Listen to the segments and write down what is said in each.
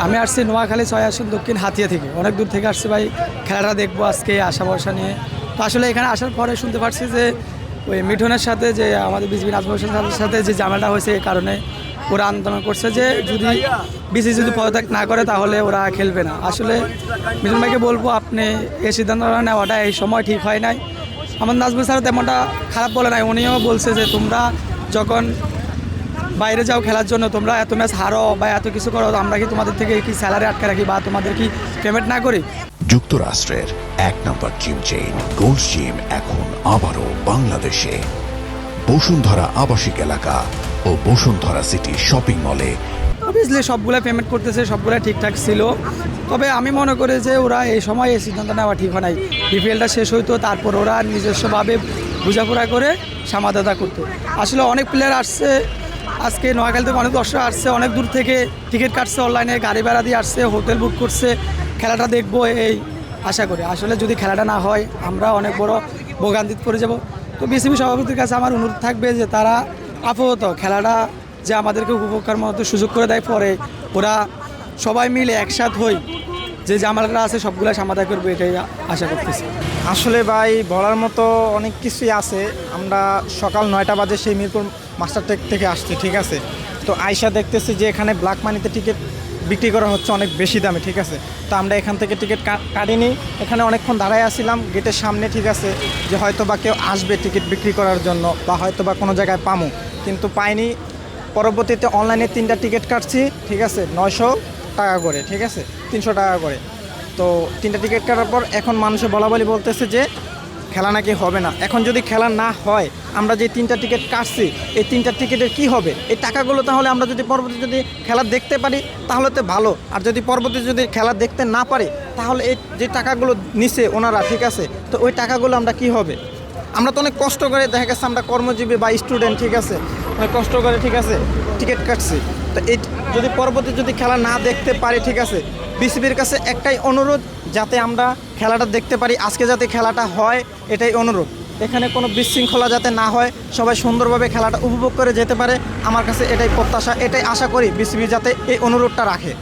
আমি আসছি নোয়াখালী 6 আসন দক্ষিণ হাতিয়া থেকে, অনেক দূর থেকে আসছি ভাই, খেলাটা দেখবো আজকে আশা ভরসা নিয়ে। তো আসলে এখানে আসার পরে শুনতে পারছি যে ওই মিঠুনের সাথে যে আমাদের বিসিবি নাজমুল হোসেনের সাথে যে ঝামেলাটা হয়েছে, এই কারণে ওরা আন্দোলন করছে যে যদি বিসিবি যদি পদত্যাগ না করে তাহলে ওরা খেলবে না। আসলে মিঠুন ভাইকে বলবো, আপনি এই সিদ্ধান্ত নেওয়াটা এই সময় ঠিক হয় নাই। আমার নাজমুল স্যার তেমনটা খারাপ বলে নাই, উনিও বলছে যে তোমরা যখন বাইরে যাও খেলার জন্য, তোমরা এত ম্যাচ হারো বা এত কিছু করো, আমরা কি তোমাদের থেকে কি স্যালারি আটকে রাখি বা তোমাদের কি পেমেন্ট না করি? যুক্তরাষ্ট্রের 1 নম্বর জিম চেইন গোল্ড জিম এখন আবারও বাংলাদেশে বসুন্ধরা আবাসিক এলাকা ও বসুন্ধরা সিটি শপিং মলে। অবভিয়াসলি সবগুলো পেমেন্ট করতেছে, সবগুলো ঠিকঠাক ছিল। তবে আমি মনে করি যে ওরা এই সময় এই সিদ্ধান্ত নেওয়া ঠিক হয় নাই। বিপিএলটা শেষ হইতো, তারপর ওরা নিজস্বভাবে বোঝাপড়া করে সমাধান করতো। আসলে অনেক প্লেয়ার আসছে, আজকে নোয়াখালী থেকে অনেক দর্শক আসছে, অনেক দূর থেকে টিকিট কাটছে, অনলাইনে গাড়ি ভাড়া দিয়ে আসছে, হোটেল বুক করছে, খেলাটা দেখবো এই আশা করি। আসলে যদি খেলাটা না হয় আমরা অনেক বড় ভোগান্তিতে পড়ে যাব। তো বিসিবি সভাপতির কাছে আমার অনুরোধ থাকবে যে তারা আপাতত খেলাটা যে আমাদেরকে উপভোগ করার মতো সুযোগ করে দেয়, পরে ওরা সবাই মিলে একসাথ হই, যে জামালরা আছে সবগুলো সমাধান করবে, এটাই আশা করতেছি। আসলে ভাই বলার মতো অনেক কিছুই আছে। আমরা সকাল 9টা বাজে সেই মিরপুর মাস্টার টেক থেকে আসছি, ঠিক আছে। তো আয়সা দেখতেছি যে এখানে ব্ল্যাক মানিতে টিকিট বিক্রি করা হচ্ছে অনেক বেশি দামে, ঠিক আছে। তো আমরা এখান থেকে টিকিট কাটিনি, এখানে অনেকক্ষণ দাঁড়ায় আসছিলাম গেটের সামনে, ঠিক আছে, যে হয়তো বা কেউ আসবে টিকিট বিক্রি করার জন্য বা হয়তো বা কোনো জায়গায় পামো, কিন্তু পাইনি। পরবর্তীতে অনলাইনে 3টা টিকিট কাটছি, ঠিক আছে, 900 টাকা করে, ঠিক আছে, 300 টাকা করে। তো 3টা টিকিট কাটার পর এখন মানুষে বলাবলি বলতেছে যে খেলা নাকি হবে না। এখন যদি খেলা না হয়, আমরা যে 3টা টিকিট কাটছি, এই 3টা টিকিটের কি হবে? এই টাকাগুলো তাহলে আমরা যদি পরবর্তী যদি খেলা দেখতে পারি তাহলে তো ভালো, আর যদি পরবর্তী যদি খেলা দেখতে না পারি তাহলে এই যে টাকাগুলো নিছে ওনারা, ঠিক আছে, তো ওই টাকাগুলো আমরা কি হবে? আমরা তো অনেক কষ্ট করে, দেখা গেছে আমরা কর্মজীবী বা স্টুডেন্ট, ঠিক আছে, অনেক কষ্ট করে, ঠিক আছে, টিকিট কাটছি। তো এই যদি পরবর্তী যদি খেলা না দেখতে পারি, ঠিক আছে, বিসিবির কাছে একটাই অনুরোধ, যাতে আমরা খেলাটা দেখতে পারি, আজকে যাতে খেলাটা হয় এটাই অনুরোধ। এখানে কোনো বিশৃঙ্খলা যাতে না হয়, সবাই সুন্দরভাবে খেলাটা উপভোগ করে যেতে পারে, আমার কাছে এটাই প্রত্যাশা, এটাই আশা করি বিসিবি যাতে এই অনুরোধটা রাখে।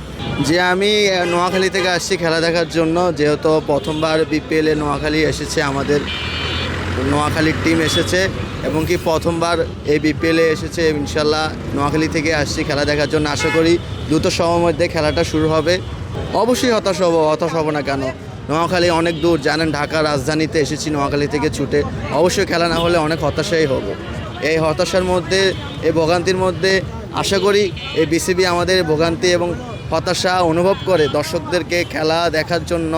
যে আমি নোয়াখালী থেকে আসছি খেলা দেখার জন্য, যেহেতু প্রথমবার বিপিএলে নোয়াখালী এসেছে, আমাদের নোয়াখালীর টিম এসেছে এবং কি প্রথমবার এই বিপিএলে এসেছে। ইনশাল্লাহ নোয়াখালী থেকে আসছি খেলা দেখার জন্য, আশা করি দ্রুত সময়ের মধ্যে খেলাটা শুরু হবে। অবশ্যই হতাশ হব না কেন, নোয়াখালী অনেক দূর, জানেন ঢাকা রাজধানীতে এসেছি নোয়াখালী থেকে ছুটে, অবশ্যই খেলা না হলে অনেক হতাশাই হব। এই হতাশার মধ্যে, এই ভোগান্তির মধ্যে আশা করি এই বিসিবি আমাদের ভোগান্তি এবং হতাশা অনুভব করে দর্শকদেরকে খেলা দেখার জন্য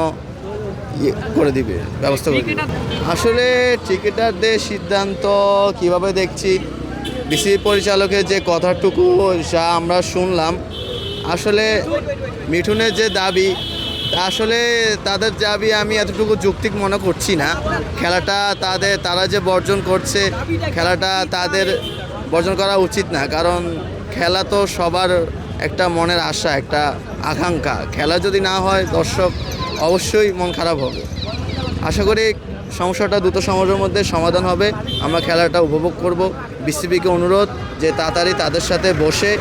করে দিবে, ব্যবস্থা করে দিবে। আসলে টিকিটারদের সিদ্ধান্ত কিভাবে দেখছি, বিসিবি পরিচালকের যে কথাটুকু যা আমরা শুনলাম, আসলে মিঠুনের যে দাবি, আসলে তাদের দাবি আমি এতটুকু যৌক্তিক মনে করছি না। খেলাটা তারা যে বর্জন করছে, খেলাটা তাদের বর্জন করা উচিত না, কারণ খেলা তো সবার একটা মনের আশা, একটা আকাঙ্ক্ষা। খেলা যদি না হয় দর্শক অবশ্যই মন খারাপ হবে। আশা করি সমস্যাটা দ্রুত সময়ের মধ্যে সমাধান হবে, আমরা খেলাটা উপভোগ করব। বিসিবিকে অনুরোধ যে তাড়াতাড়ি তাদের সাথে বসে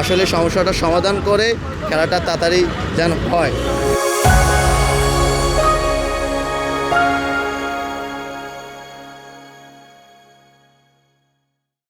আসলে সমস্যাটা সমাধান করে খেলাটা তাড়াতাড়ি যেন হয়।